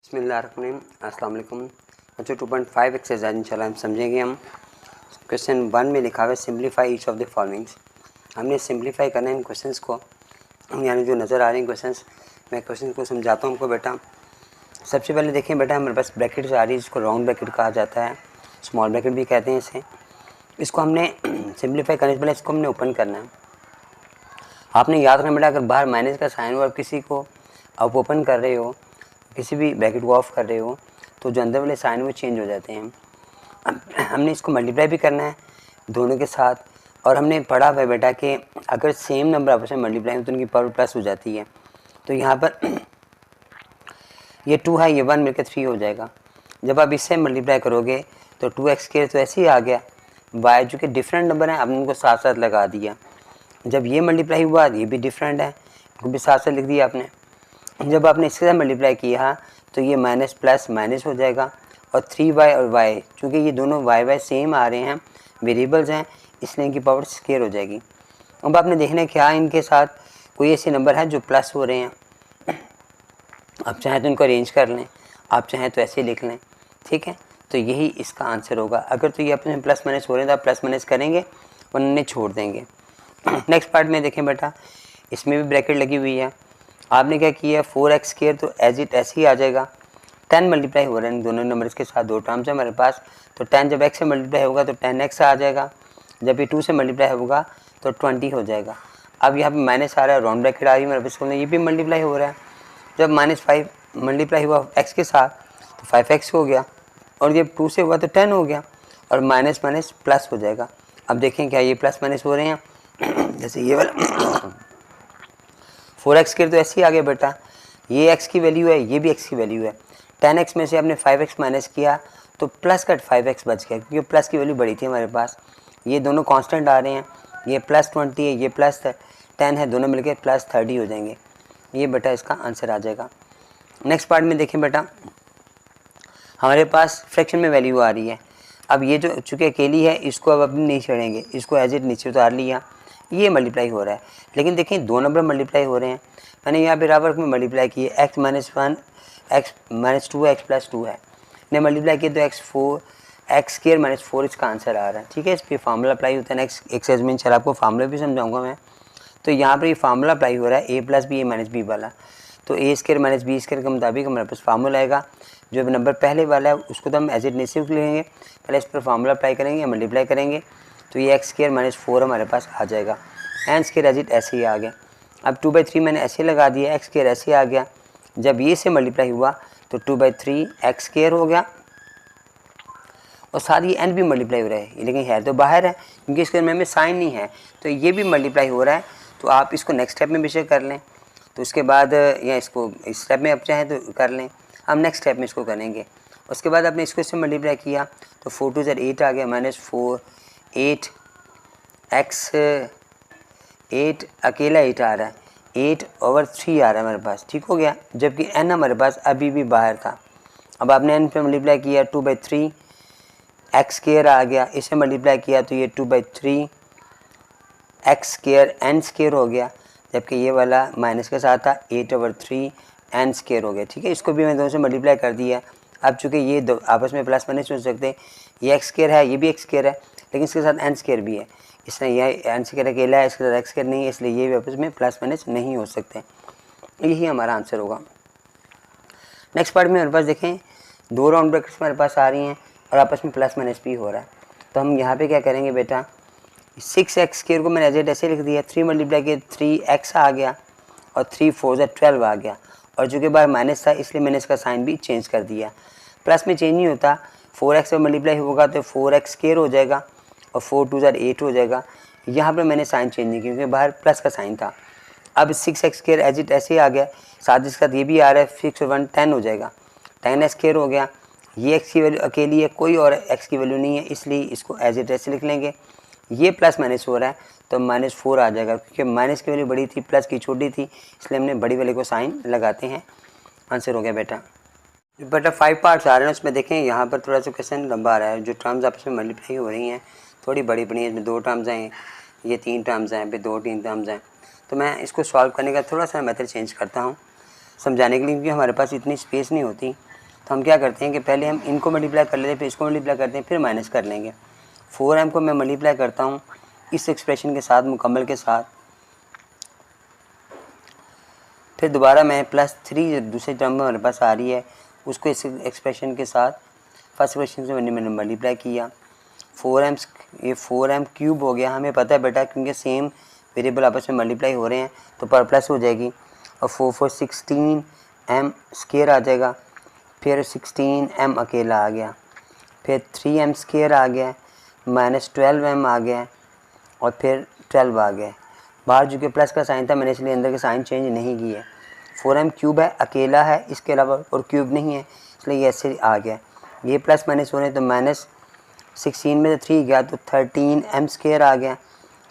बिस्मिल्लाहिर्रहमानिर्रहीम। अस्सलाम वालेकुम बच्चों। 2.5 एक्सरसाइज इंशाल्लाह हम समझेंगे। हम क्वेश्चन 1 में लिखा हुआ है simplify each of the followings. हमने सिंप्लीफाई करना है इन क्वेश्चंस को, यानी जो नज़र आ रहे हैं क्वेश्चंस। मैं क्वेश्चन को समझाता हूँ आपको बेटा। सबसे पहले देखें बेटा, हमारे पास ब्रैकेट्स आ रही है जिसको राउंड ब्रैकेट कहा जाता है, स्मॉल ब्रैकेट भी कहते हैं इसे। इसको हमने सिंप्लीफाई करने से पहले इसको हमने ओपन करना है। आपने याद रखना बेटा, अगर बाहर माइनस का साइन हो और किसी को आप ओपन कर रहे हो, किसी भी ब्रैकेट को ऑफ कर रहे हो, तो जो अंदर वाले साइन वो चेंज हो जाते हैं। हमने इसको मल्टीप्लाई भी करना है दोनों के साथ। और हमने पढ़ा हुआ है बेटा कि अगर सेम नंबर आपस में मल्टीप्लाई हो तो उनकी पावर प्लस हो जाती है। तो यहाँ पर ये 2 है, ये 1 मिलकर 3 हो जाएगा। जब आप इससे मल्टीप्लाई करोगे तो 2x² तो ऐसे ही आ गया। y जो कि डिफरेंट नंबर है, आपने उनको साथ साथ लगा दिया। जब ये मल्टीप्लाई हुआ ये भी डिफरेंट है, इनको भी साथ साथ लिख दिया आपने। जब आपने इसके साथ मल्टीप्लाई किया तो ये माइनस प्लस माइनस हो जाएगा। और 3y और y, चूँकि ये दोनों y सेम आ रहे हैं, वेरिएबल्स हैं, इसलिए इनकी पावर स्क्वायर हो जाएगी। अब आपने देखना है क्या इनके साथ कोई ऐसे नंबर है जो प्लस हो रहे हैं। आप चाहें तो इनको अरेंज कर लें, आप चाहें तो ऐसे लिख लें, ठीक है। तो यही इसका आंसर होगा। अगर तो ये अपने प्लस माइनस हो रहे हैं तो आप प्लस माइनस करेंगे, वरना छोड़ देंगे। नेक्स्ट पार्ट में देखें बेटा, इसमें भी ब्रैकेट लगी हुई है। आपने क्या किया, 4x² तो एज इट ऐसे ही आ जाएगा। 10 मल्टीप्लाई हो रहे हैं दोनों नंबर्स के साथ, दो टर्म्स है हमारे पास। तो 10 जब x से मल्टीप्लाई होगा तो 10x आ जाएगा। जब ये 2 से मल्टीप्लाई होगा तो 20 हो जाएगा। अब यहाँ पे माइनस आ रहा है, राउंड ब्रैकेट आ रही है मेरे पास, ये भी मल्टीप्लाई हो रहा है। जब -5 मल्टीप्लाई हुआ x के साथ तो 5x हो गया, और जब 2 से हुआ तो 10 हो गया, और माइनस माइनस प्लस हो जाएगा। अब देखें क्या ये प्लस माइनस हो रहे हैं। जैसे ये वाला 4x² तो ऐसे ही आ गया बेटा, ये x की वैल्यू है, ये भी x की वैल्यू है। 10x में से आपने 5x माइनस किया तो प्लस का 5x बच गया, क्योंकि प्लस की वैल्यू बड़ी थी हमारे पास। ये दोनों कांस्टेंट आ रहे हैं, ये +20 है, ये +10 है, दोनों मिलकर +30 हो जाएंगे। ये बेटा इसका आंसर आ जाएगा। नेक्स्ट पार्ट में देखें बेटा, हमारे पास फ्रैक्शन में वैल्यू आ रही है। अब ये जो चूँकि अकेली है, इसको अब अपनी नहीं छेड़ेंगे, इसको एज इट नीचे उतार लिया। ये मल्टीप्लाई हो रहा है, लेकिन देखें दो नंबर मल्टीप्लाई हो रहे हैं। मैंने यहाँ पे बराबर में मल्टीप्लाई किए, x - 1 x - 2 x + 2 है, ने मल्टीप्लाई किया तो x² - 4 इसका आंसर आ रहा है, ठीक है। इस पर फार्मूला अप्लाई होता है। नेक्स्ट एक्सरसाइज में इंशाल्लाह आपको फार्मूला भी समझाऊंगा मैं। तो यहाँ पर ये फार्मूला अप्लाई हो रहा है, a + b a - b वाला। तो a² - b² के मुताबिक हमारे पास फार्मूला आएगा। जो नंबर पहले वाला है उसको तो हम एज इट नीचे लिखेंगे, पहले इस पर फार्मूला अप्लाई करेंगे, मल्टीप्लाई करेंगे, तो ये x² - 4 हमारे पास आ जाएगा। n² एज इट ऐसे ही आ गया। अब 2/3 मैंने ऐसे लगा दिया, x² ऐसे आ गया। जब ये से मल्टीप्लाई हुआ तो 2/3 x² हो गया, और साथ ही n भी मल्टीप्लाई हो रहा है, लेकिन है तो बाहर है क्योंकि इसके में साइन नहीं है, तो ये भी मल्टीप्लाई हो रहा है। तो आप इसको नेक्स्ट स्टेप में बेशक कर लें, तो उसके बाद या इसको इस स्टेप में आप चाहें तो कर लें। हम नेक्स्ट स्टेप में इसको करेंगे। उसके बाद आपने इसको इससे मल्टीप्लाई किया तो 4 2 8 आ गया, -4 8 x 8 अकेला 8 आ रहा है, 8/3 आ रहा है हमारे पास, ठीक हो गया। जबकि n हमारे पास अभी भी बाहर था। अब आपने n पे मल्टीप्लाई किया 2/3 x² आ गया, इसे मल्टीप्लाई किया तो ये 2/3 x² n² हो गया। जबकि ये वाला माइनस के साथ था 8/3 n² हो गया, ठीक है। इसको भी मैं दोनों से मल्टीप्लाई कर दिया। अब चूँकि ये दो आपस में प्लस माइनस हो सकते हैं, ये x² है, ये भी x² है, लेकिन इसके साथ n² भी है, इसलिए यह n² अकेला है, इसके साथ x² नहीं है, इसलिए ये भी आपस में प्लस माइनस नहीं हो सकते। यही हमारा आंसर होगा। नेक्स्ट पार्ट में हमारे पास देखें दो राउंड ब्रैकेट्स हमारे पास आ रही हैं और आपस में प्लस माइनस भी हो रहा है। तो हम यहाँ पे क्या करेंगे बेटा, 6x² को मैंने एज इट ऐसे लिख दिया, 3 मल्टीप्लाई किया 3x आ गया, और 3 4 12 आ गया, और जो कि बाहर माइनस था इसलिए मैंने इसका साइन भी चेंज कर दिया। प्लस में चेंज नहीं होता, 4x से मल्टीप्लाई होगा तो 4x² हो जाएगा, और 4 2 8 हो जाएगा। यहाँ पर मैंने साइन चेंज नहीं किया क्योंकि बाहर प्लस का साइन था। अब 6x² एज इट ऐसे ही आ गया, साथ इसके साथ ये भी आ रहा है, 6 और 1 10 हो जाएगा, 10x² हो गया। ये x की वैल्यू अकेली है, कोई और x की वैल्यू नहीं है, इसलिए इसको एज इट ऐसे लिख लेंगे। ये प्लस माइनस हो रहा है तो -4 आ जाएगा, क्योंकि माइनस की वैल्यू बड़ी थी, प्लस की छोटी थी, इसलिए हमने बड़ी वाले को साइन लगाते हैं। आंसर हो गया बेटा। 5 पार्ट्स आ रहे हैं, उसमें देखें यहाँ पर थोड़ा सा क्वेश्चन लंबा आ रहा है। जो टर्म्स आपस में मल्टीप्लाई हो रही हैं थोड़ी बड़ी बड़ी हैं, इसमें 2 टर्म्स हैं, ये 3 टर्म्स हैं, फिर 2 3 टर्म्स हैं। तो मैं इसको सॉल्व करने का थोड़ा सा मेथड चेंज करता हूँ समझाने के लिए, क्योंकि हमारे पास इतनी स्पेस नहीं होती तो हम क्या करते हैं कि पहले हम इनको मल्टीप्लाई कर लेते हैं, फिर इसको मल्टीप्लाई करते हैं, फिर माइनस कर लेंगे। 4m को मैं मल्टीप्लाई करता हूँ इस एक्सप्रेशन के साथ, मुकम्मल के साथ, फिर दोबारा मैं +3 जो दूसरे टर्म में हमारे पास आ रही है उसको इस एक्सप्रेशन के साथ फर्स्ट एक्सप्रेशन से मैंने मल्टीप्लाई किया। 4m, ये 4m क्यूब हो गया, हमें पता है बेटा क्योंकि सेम वेरिएबल आपस में मल्टीप्लाई हो रहे हैं तो पर प्लस हो जाएगी, और 4 4 16m स्क्वायर आ जाएगा, फिर 16m अकेला आ गया, फिर 3m स्क्वायर आ गया, -12m आ गया, और फिर 12 आ गया। बाहर जो कि प्लस का साइन था मैंने इसलिए अंदर के साइन चेंज नहीं किए। 4m क्यूब है, अकेला है, इसके अलावा और क्यूब नहीं है, इसलिए ये ऐसे आ गया। ये प्लस माइनस हो रहे हैं तो -16 में से 3 गया तो 13m स्क्वायर आ गया।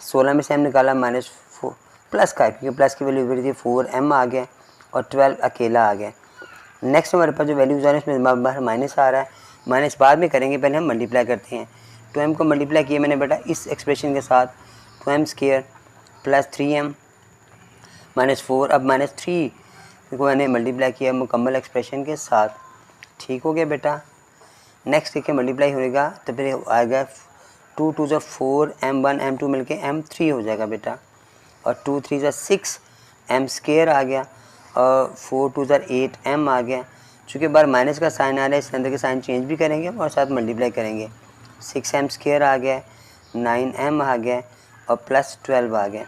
16 में से m निकाला -4 प्लस का है क्योंकि प्लस की वैल्यू थी 4m आ गया, और 12 अकेला आ गया। नेक्स्ट हमारे पास जो वैल्यूज़ आ रहे हैं इसमें बाहर माइनस आ रहा है, माइनस बाद में करेंगे, पहले हम मल्टीप्लाई करते हैं। 2m को मल्टीप्लाई किया मैंने बेटा इस एक्सप्रेशन के साथ, 2m स्क्वायर +3m -4, अब -3 को मैंने मल्टीप्लाई किया मुकम्मल एक्सप्रेशन के साथ। ठीक हो गया बेटा। नेक्स्ट देखिए मल्टीप्लाई होएगा तो फिर आएगा 2 2 ज़ा 4, m1 m2 मिलके m3 हो जाएगा बेटा, और 2 3 ज़ा 6 m स्क्वायर आ गया, और 4 2 ज़ा 8m आ गया। चूँकि बार माइनस का साइन आ रहा है इसके अंदर के साइन चेंज भी करेंगे और साथ मल्टीप्लाई करेंगे। 6m स्क्वायर आ गया, 9m आ गया, और +12 आ गया।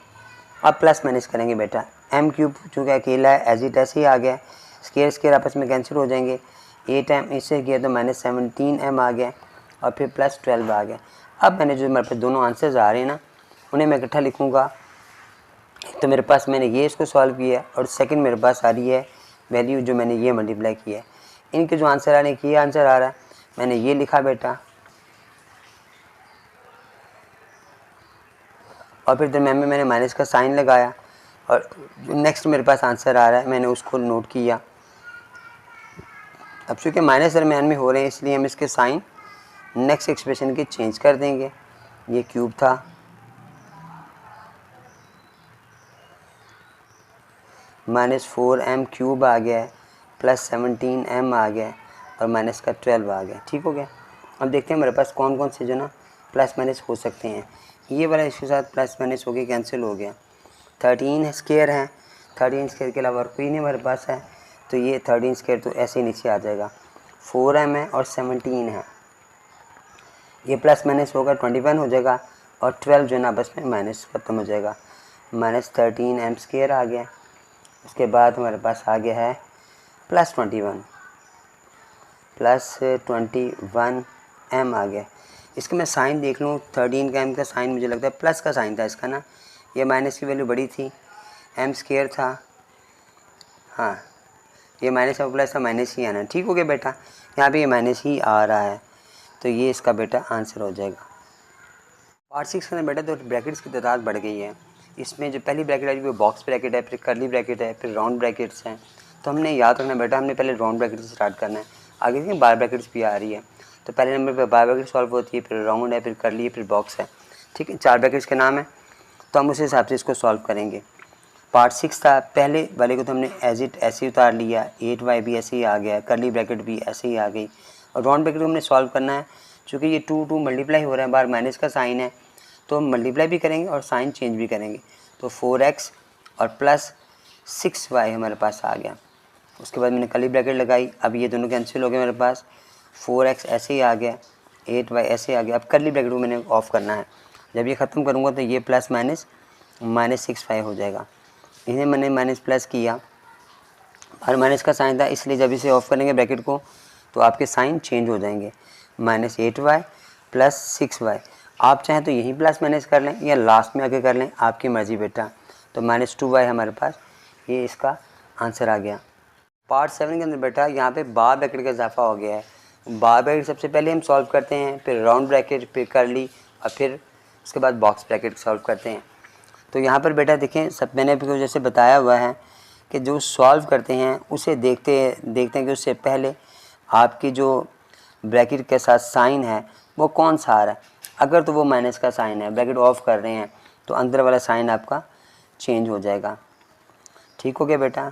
अब प्लस माइनस करेंगे बेटा, m क्यूब चूँकि अकेला है एज इट ऐसे ही आ गया, स्क्वायर स्क्वायर आपस में कैंसिल हो जाएंगे। 8m इससे किया तो -17m आ गया, और फिर +12 आ गया। अब मैंने जो मेरे पास दोनों आंसर्स आ रहे हैं ना उन्हें मैं इकट्ठा लिखूँगा। तो मेरे पास मैंने ये इसको सॉल्व किया, और सेकंड मेरे पास आ रही है वैल्यू जो मैंने ये मल्टीप्लाई किया है। इनके जो आंसर आ रहे हैं, ये आंसर आ रहा है, मैंने ये लिखा बेटा, और फिर दरम्यान में मैंने माइनस का साइन लगाया, और नेक्स्ट मेरे पास आंसर आ रहा है मैंने उसको नोट किया। अब चूँकि माइनस दरम्यान में हो रहे हैं इसलिए हम इसके साइन नेक्स्ट एक्सप्रेशन के चेंज कर देंगे। ये क्यूब था, -4m क्यूब आ गया है, +17m आ गया है, और माइनस का 12 आ गया। ठीक हो गया। अब देखते हैं मेरे पास कौन कौन से जो ना प्लस माइनस हो सकते हैं। ये वाला इसके साथ प्लस माइनस हो गया, कैंसिल हो गया। 13 स्क्वायर है, 13 स्क्वायर के अलावा और कोई नहीं हमारे पास है, तो ये 13 स्क्वायर तो ऐसे ही नीचे आ जाएगा। 4m है और 17 है, ये प्लस माइनस होगा 21 हो जाएगा, और 12 जो है ना बस में माइनस खत्म हो जाएगा। -13m स्क्वायर आ गया। उसके बाद हमारे पास आ गया है +21 m आ गया। इसका मैं साइन देख लूँ, 13 का m का साइन मुझे लगता है प्लस का साइन था इसका ना, ये माइनस की वैल्यू बड़ी थी, m स्क्वायर था, हाँ ये माइनस और प्लस था, माइनस ही आना। ठीक हो गया बेटा, यहाँ पे ये माइनस ही आ रहा है, तो ये इसका बेटा आंसर हो जाएगा। पार्ट 6 के अंदर बेटा तो ब्रैकेट्स की तादाद बढ़ गई है। इसमें जो पहली ब्रैकेट है वो बॉक्स ब्रैकेट है, फिर कर्ली ब्रैकेट है, फिर राउंड ब्रैकेट्स हैं। तो हमने याद रखना बेटा, हमने पहले राउंड ब्रैकेट से स्टार्ट करना है, आगे देखिए बार ब्रैकेट्स भी आ रही है। तो पहले नंबर पर बार ब्रैकेट सॉल्व होती है, फिर राउंड है, फिर कर्ली है, फिर बॉक्स है। ठीक है, 4 ब्रैकेट्स के नाम है, तो हम उस हिसाब से इसको सॉल्व करेंगे। पार्ट 6 था, पहले वाले को तो हमने एज इट ऐसे ही उतार लिया, 8y भी ऐसे ही आ गया, कर्ली ब्रैकेट भी ऐसे ही आ गई, और राउंड ब्रैकेट को हमने सॉल्व करना है। चूँकि ये 2 2 मल्टीप्लाई हो रहा है, बार माइनस का साइन है, तो हम मल्टीप्लाई भी करेंगे और साइन चेंज भी करेंगे। तो 4x और +6y हमारे पास आ गया। उसके बाद मैंने कर्ली ब्रैकेट लगाई, अब ये दोनों कैंसिल हो गए मेरे पास, 4x ऐसे ही आ गया, 8y ऐसे आ गया। अब कर्ली ब्रैकेट को मैंने ऑफ करना है, जब ये ख़त्म करूँगा तो ये प्लस माइनस -6y हो जाएगा। इन्हें मैंने माइनस प्लस किया और माइनस का साइन था, इसलिए जब इसे ऑफ करेंगे ब्रैकेट को तो आपके साइन चेंज हो जाएंगे। -8y + 6y, आप चाहें तो यहीं प्लस माइनस कर लें या लास्ट में आके कर लें, आपकी मर्ज़ी बेटा। तो -2y हमारे पास ये इसका आंसर आ गया। पार्ट 7 के अंदर बेटा यहाँ पे बार ब्रैकेट का इजाफा हो गया है। बार ब्रैकेट सबसे पहले हम सॉल्व करते हैं, फिर राउंड ब्रैकेट, फिर कर्ली, और फिर उसके बाद बॉक्स ब्रैकेट सॉल्व करते हैं। तो यहाँ पर बेटा देखें, सब मैंने आपको जैसे बताया हुआ है कि जो सॉल्व करते हैं उसे देखते हैं कि उससे पहले आपकी जो ब्रैकेट के साथ साइन है वो कौन सा आ रहा है। अगर तो वो माइनस का साइन है, ब्रैकेट ऑफ कर रहे हैं, तो अंदर वाला साइन आपका चेंज हो जाएगा। ठीक हो गया बेटा।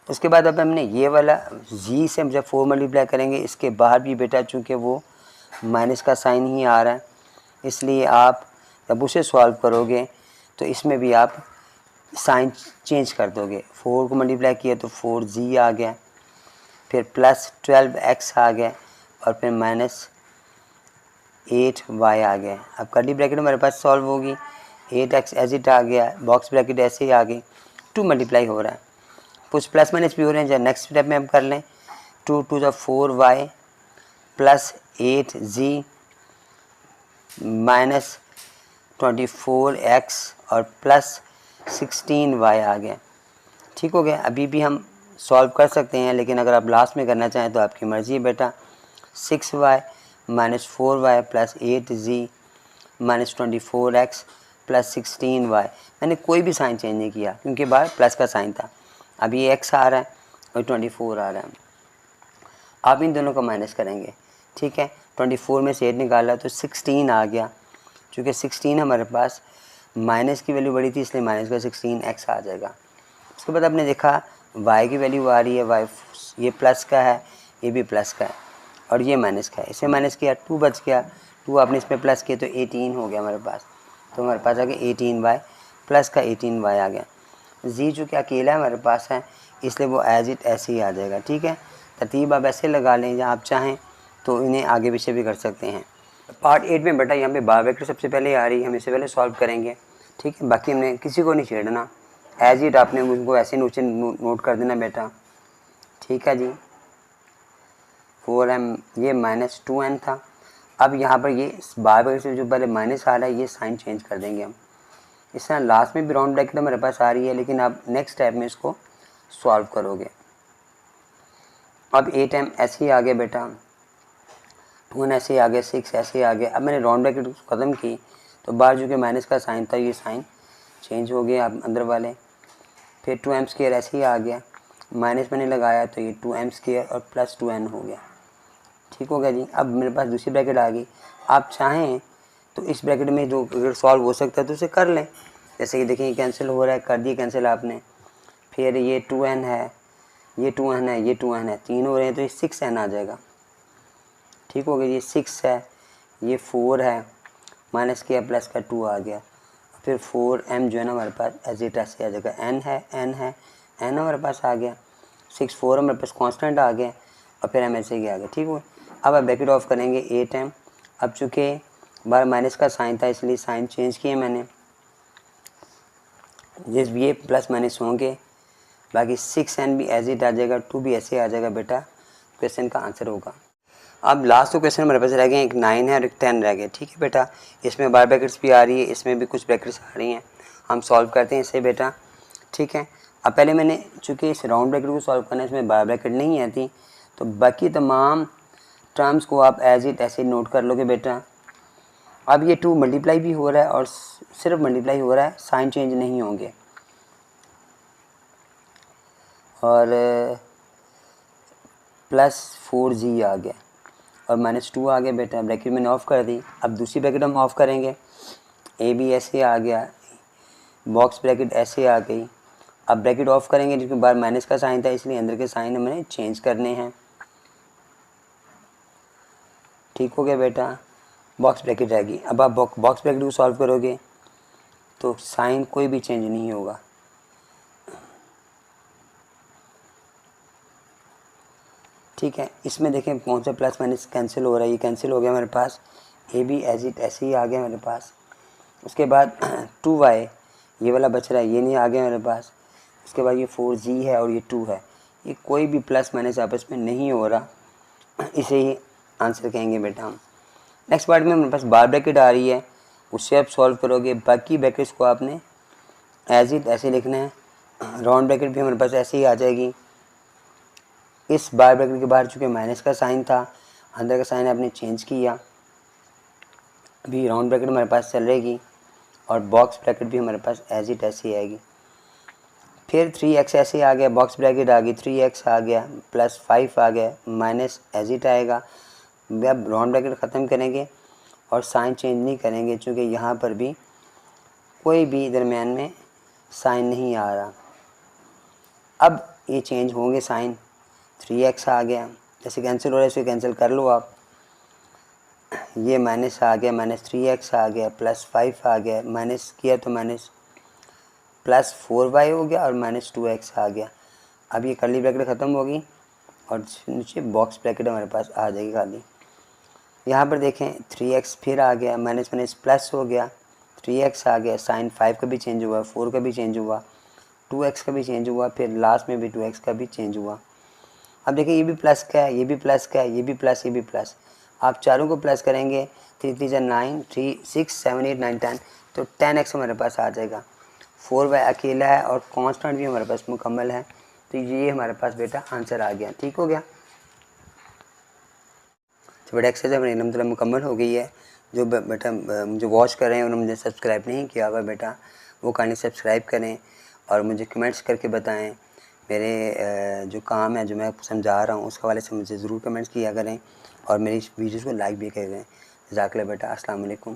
उसके बाद अब हमने ये वाला जी से जब 4 मल्टीप्लाई करेंगे, इसके बाहर भी बेटा चूँकि वो माइनस का साइन ही आ रहा है, इसलिए आप जब उसे सॉल्व करोगे तो इसमें भी आप साइन चेंज कर दोगे। 4 को मल्टीप्लाई किया तो 4g आ गया, फिर प्लस 12x आ गया और फिर माइनस 8y आ गया। अब कर्ली ब्रैकेट हमारे पास सॉल्व होगी, 8x एज इट आ गया, बॉक्स ब्रैकेट ऐसे ही आ गई, 2 मल्टीप्लाई हो रहा है, कुछ प्लस माइनस भी हो रहे हैं। जब नेक्स्ट स्टेप में हम कर लें, 2 to the 4y plus 8g minus 24x और प्लस 16y आ गया। ठीक हो गया। अभी भी हम सॉल्व कर सकते हैं, लेकिन अगर आप लास्ट में करना चाहें तो आपकी मर्ज़ी है बेटा। 6y minus 4y plus 8g minus 24x plus 16y। मैंने कोई भी साइन चेंज नहीं किया क्योंकि बाहर प्लस का साइन था। अब ये x आ रहा है और 24 आ रहा है। आप इन दोनों को माइनस करेंगे, ठीक है। 24 में से 8 निकाला तो 16 आ गया। चूँकि 16 हमारे पास माइनस की वैल्यू बड़ी थी, इसलिए माइनस का 16x आ जाएगा। उसके बाद आपने देखा y की वैल्यू आ रही है, y ये प्लस का है, ये भी प्लस का है और ये माइनस का है। इसे माइनस किया 2 बच गया, 2 आपने इसमें प्लस किया तो 18 हो गया हमारे पास। तो हमारे पास आ गया 18y प्लस का 18y आ गया। जी जो कि अकेला हमारे पास है, इसलिए वो एज इट ऐसे ही आ जाएगा, ठीक है। तरतीब आप ऐसे लगा लें, या आप चाहें तो इन्हें आगे पीछे भी कर सकते हैं। पार्ट 8 में बेटा यहाँ पे बार वेक्टर सबसे पहले आ रही है, हम इससे पहले सॉल्व करेंगे, ठीक है। बाकी हमने किसी को नहीं छेड़ना, एज इट आपने उनको ऐसे नीचे नोट कर देना बेटा, ठीक है जी। 4m ये माइनस 2n था। अब यहाँ पर ये बार वेक्टर से जो पहले माइनस आ रहा है, ये साइन चेंज कर देंगे हम। इस तरह लास्ट में भी राउंड ब्रैकेट हमारे पास आ रही है, लेकिन आप नेक्स्ट स्टेप में इसको सॉल्व करोगे। अब 8m ऐसे ही आ गया बेटा, 2n ऐसे ही आ गया, 6 ऐसे ही आ गया। अब मैंने राउंड ब्रैकेट ख़त्म की तो बाहर जो कि माइनस का साइन था, ये साइन चेंज हो गया अब अंदर वाले। फिर 2m² ऐसे ही आ गया, माइनस मैंने लगाया तो ये 2m² और प्लस 2n हो गया। ठीक हो गया जी। अब मेरे पास दूसरी ब्रैकेट आ गई। आप चाहें तो इस ब्रैकेट में जो अगर सॉल्व हो सकता है तो उसे कर लें। जैसे कि देखिए कैंसिल हो रहा है, कर दिए कैंसिल आपने। फिर ये 2n है, ये 2n है, ये 2n है, 3 हो रहे हैं तो ये 6n आ जाएगा। ठीक हो गया। ये 6 है, ये 4 है, माइनस किया प्लस का 2 आ गया। फिर 4m जो है ना हमारे पास एज इट ऐसे आ जाएगा। n है, n है, n हमारे पास आ गया। 6 4 हमारे पास कांस्टेंट आ गया और फिर m ऐसे ही आ गया। ठीक हो। अब आप ब्रैकेट ऑफ करेंगे 8m। अब चूँकि बार माइनस का साइन था, इसलिए साइन चेंज किए मैंने, जिस ये प्लस माइनस होंगे, बाकी 6n भी एज इट आ जाएगा, 2 भी ऐसे आ जाएगा बेटा। क्वेश्चन का आंसर होगा। अब लास्ट तो क्वेश्चन हमारे पास रह गए, एक 9 है और एक 10 रह गए। ठीक है बेटा, इसमें बार ब्रैकेट्स भी आ रही है, इसमें भी कुछ ब्रैकेट्स आ रही हैं। हम सॉल्व करते हैं इसे बेटा, ठीक है। अब पहले मैंने चूँकि इस राउंड ब्रैकेट को सॉल्व करना है, इसमें बार ब्रैकेट नहीं आती, तो बाकी तमाम टर्म्स को आप एज इट ऐसे नोट कर लोगे बेटा। अब ये 2 मल्टीप्लाई भी हो रहा है और सिर्फ मल्टीप्लाई हो रहा है, साइन चेंज नहीं होंगे। और प्लस 4g आ गया और माइनस 2 आ गया बेटा। ब्रैकेट मैंने ऑफ कर दी। अब दूसरी ब्रैकेट हम ऑफ करेंगे, ए बी ऐसे आ गया, बॉक्स ब्रैकेट ऐसे आ गई। अब ब्रैकेट ऑफ करेंगे जिसके बाद माइनस का साइन था, इसलिए अंदर के साइन हमने चेंज करने हैं। ठीक हो गया बेटा, बॉक्स ब्रैकेट रहेगी। अब आप बॉक्स ब्रैकेट को सॉल्व करोगे तो साइन कोई भी चेंज नहीं होगा। ठीक है, इसमें देखें कौन सा प्लस माइनस कैंसिल हो रहा है, ये कैंसिल हो गया मेरे पास। ए बी एज इट ऐसे ही आ गया मेरे पास। उसके बाद 2y ये वाला बच रहा है, ये नहीं आ गया मेरे पास। उसके बाद ये 4g है और ये 2 है, ये कोई भी प्लस माइनस आपस में नहीं हो रहा, इसे ही आंसर कहेंगे बेटा हम। नेक्स्ट पार्ट में मेरे पास बार ब्रैकेट आ रही है, उससे आप सॉल्व करोगे। बाकी ब्रैकेट्स को आपने एज इट ऐसे लिखना है। राउंड ब्रैकेट भी हमारे पास ऐसे ही आ जाएगी। इस बार ब्रैकेट के बाहर चूँकि माइनस का साइन था, अंदर का साइन आपने चेंज किया। अभी राउंड ब्रैकेट हमारे पास चलेगी और बॉक्स ब्रैकेट भी हमारे पास एज इट ऐसे ही आएगी। फिर 3x ऐसे आ गया, बॉक्स ब्रैकेट आ गई, 3x आ गया, प्लस 5 आ गया, माइनस एज इट आएगा। अब राउंड ब्रैकेट ख़त्म करेंगे और साइन चेंज नहीं करेंगे, चूँकि यहाँ पर भी कोई भी दरमियान में साइन नहीं आ रहा। अब ये चेंज होंगे साइन, 3x आ गया, जैसे कैंसिल हो रहा है इसको कैंसिल कर लो आप, ये माइनस आ गया, -3x आ गया, +5 आ गया, माइनस किया तो माइनस +4y हो गया और -2x आ गया। अब ये कर्ली ब्रैकेट ख़त्म होगी और नीचे बॉक्स ब्रैकेट हमारे पास आ जाएगी खाली। यहाँ पर देखें 3x फिर आ गया, माइनस माइनस प्लस हो गया, 3x आ गया, साइन 5 का भी चेंज हुआ, 4 का भी चेंज हुआ, 2x का भी चेंज हुआ, फिर लास्ट में भी 2x का भी चेंज हुआ। अब देखिए ये भी प्लस का है, ये भी प्लस का है, ये भी प्लस, ये भी प्लस। आप चारों को प्लस करेंगे 3 3 जा 9, 3 6 7 8 9 10, तो 10x हमारे पास आ जाएगा। 4y अकेला है और कांस्टेंट भी हमारे पास मुकम्मल है, तो ये हमारे पास बेटा आंसर आ गया। ठीक हो गया। तो बेटा एक्सरसाइज हमारी अलहमदिल्ला मुकम्मल हो गई है। जो बेटा मुझे वॉच कर रहे हैं उन्होंने मुझे सब्सक्राइब नहीं किया हुआ बेटा, वो काइंडली सब्सक्राइब करें और मुझे कमेंट्स करके बताएं मेरे जो काम है जो मैं समझा रहा हूँ उस हवाले से मुझे ज़रूर कमेंट्स किया करें और मेरी वीडियोज़ को लाइक भी करें। जज़ाकल्लाह बेटा, अस्सलाम वालेकुम।